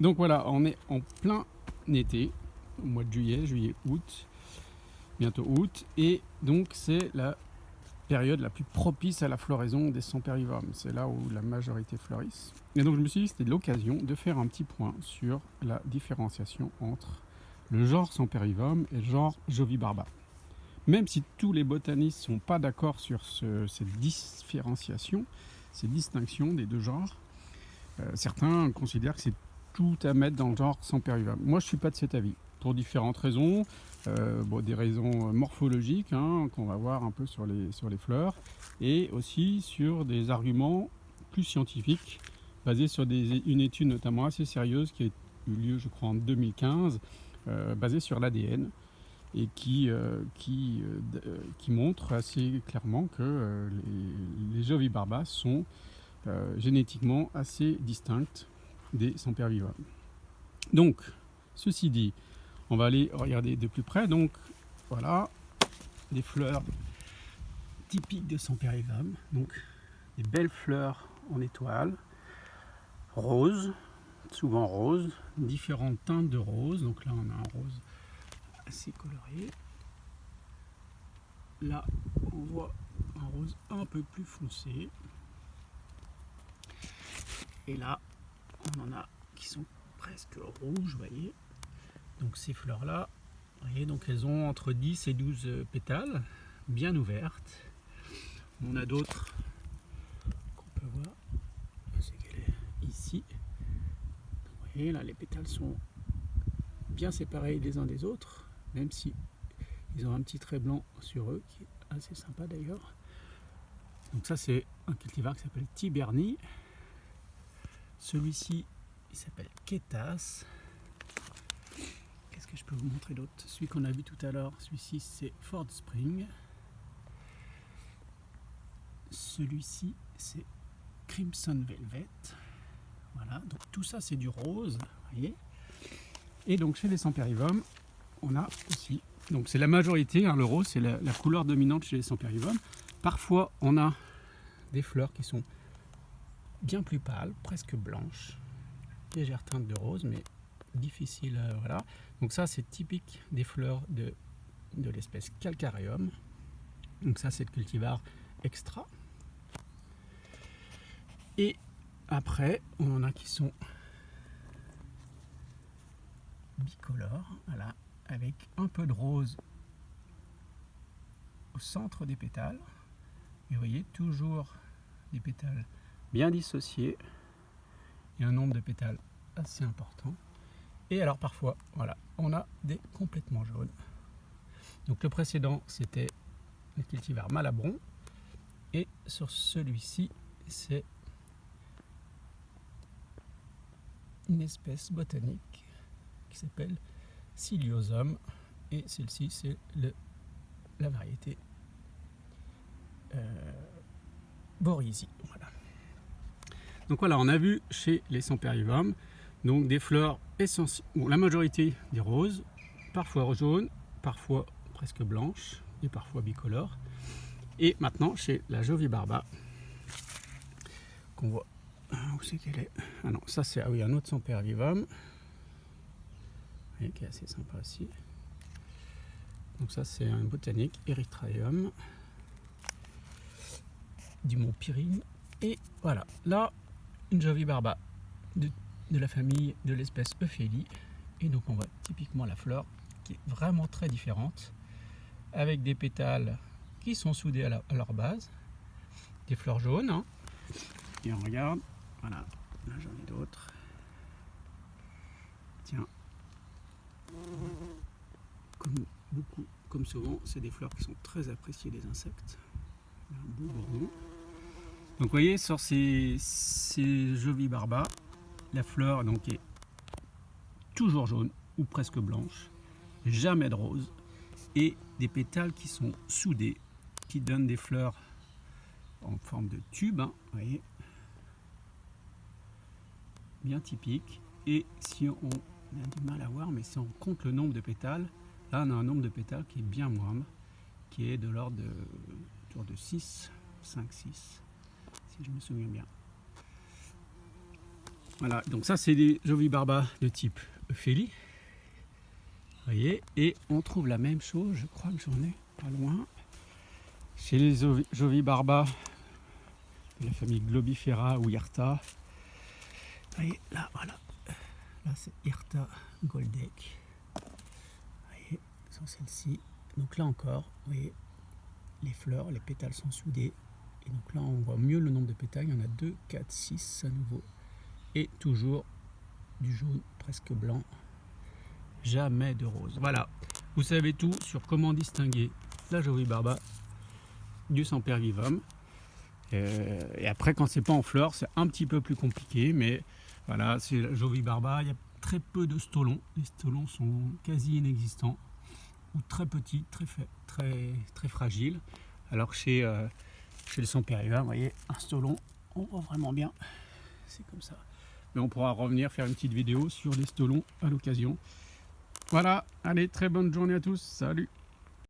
Donc voilà, on est en plein été, au mois de juillet, août, bientôt août, et donc c'est la période la plus propice à la floraison des Sempervivums. C'est là où la majorité fleurissent. Et donc je me suis dit que c'était l'occasion de faire un petit point sur la différenciation entre le genre Sempervivum et le genre Jovibarba. Même si tous les botanistes ne sont pas d'accord sur cette différenciation, cette distinction des deux genres, certains considèrent que c'est tout à mettre dans le genre Sempervivum. Moi, je ne suis pas de cet avis, pour différentes raisons. Des raisons morphologiques, qu'on va voir un peu sur les fleurs, et aussi sur des arguments plus scientifiques, basés sur une étude notamment assez sérieuse qui a eu lieu, je crois, en 2015, basée sur l'ADN, et qui montre assez clairement que les Jovibarbas sont génétiquement assez distinctes des Sempervivums. Donc, ceci dit, on va aller regarder de plus près. Donc, voilà, des fleurs typiques de Sempervivum. Donc, des belles fleurs en étoile, roses, souvent roses, différentes teintes de rose. Donc là, on a un rose assez coloré. Là, on voit un rose un peu plus foncé. Et là, on en a qui sont presque rouges, vous voyez. Donc ces fleurs-là, vous voyez, donc elles ont entre 10 et 12 pétales, bien ouvertes. On a d'autres qu'on peut voir, c'est qu'elle est ici. Vous voyez, là, les pétales sont bien séparés les uns des autres, même si ils ont un petit trait blanc sur eux, qui est assez sympa d'ailleurs. Donc ça, c'est un cultivar qui s'appelle Tiberni. Celui-ci, il s'appelle Ketas. Qu'est-ce que je peux vous montrer d'autre? Celui qu'on a vu tout à l'heure, celui-ci, c'est Ford Spring. Celui-ci, c'est Crimson Velvet. Voilà, donc tout ça, c'est du rose, vous voyez. Et donc, chez les Sempervivum, on a aussi, donc c'est la majorité, le rose, c'est la couleur dominante chez les Sempervivum. Parfois, on a des fleurs qui sont bien plus pâles, presque blanches, légère teinte de rose, mais difficile, voilà. Donc ça, c'est typique des fleurs de l'espèce Calcareum. Donc ça, c'est le cultivar extra. Et après, on en a qui sont bicolores, voilà, avec un peu de rose au centre des pétales. Et vous voyez, toujours des pétales bien dissociés et un nombre de pétales assez important. Et alors parfois, voilà, on a des complètement jaunes. Donc le précédent, c'était le cultivar Malabron. Et sur celui-ci, c'est une espèce botanique qui s'appelle Ciliosum. Et celle-ci, c'est la variété Borisi. Voilà. Donc voilà, on a vu chez les Sempervivum donc des fleurs essentielles, bon, la majorité des roses, parfois jaunes, parfois presque blanches et parfois bicolores. Et maintenant chez la Jovibarba, qu'on voit, où c'est qu'elle est? Ah non, ça c'est un autre Sempervivum, qui est assez sympa aussi. Donc ça c'est un botanique Erythraeum du mont Pyrine. Et voilà, là une Jovibarba de la famille de l'espèce Euphélie. Et donc on voit typiquement la fleur qui est vraiment très différente, avec des pétales qui sont soudés à leur base, des fleurs jaunes, et on regarde, voilà, là j'en ai d'autres. Tiens, comme souvent, c'est des fleurs qui sont très appréciées des insectes. Un beau bourdon. Donc vous voyez, sur ces Jovibarba, la fleur donc est toujours jaune ou presque blanche, jamais de rose, et des pétales qui sont soudés, qui donnent des fleurs en forme de tube, vous voyez, bien typique. Et si on a du mal à voir, mais si on compte le nombre de pétales, là on a un nombre de pétales qui est bien moindre, qui est de l'ordre de 6, 5, 6, si je me souviens bien. Voilà, donc ça c'est des Jovibarba de type Euphélie. Vous voyez, et on trouve la même chose, je crois que j'en ai pas loin, chez les Jovibarba de la famille Globifera ou Yrta. Vous voyez, là, voilà. Là, c'est Yrta Goldec. Vous voyez, sur celle-ci. Donc là encore, vous voyez, les fleurs, les pétales sont soudés. Et donc là, on voit mieux le nombre de pétales. Il y en a 2, 4, 6 à nouveau. Et toujours du jaune presque blanc. Jamais de rose. Voilà, vous savez tout sur comment distinguer la Jovibarba du Sempervivum. Et après, quand c'est pas en fleurs, c'est un petit peu plus compliqué, mais voilà, c'est la Jovibarba. Il y a très peu de stolons. Les stolons sont quasi inexistants ou très petits, très fragiles. Alors que chez le Sempervivum, vous voyez, un stolon, on voit vraiment bien. C'est comme ça. Mais on pourra revenir faire une petite vidéo sur les stolons à l'occasion. Voilà, allez, très bonne journée à tous. Salut!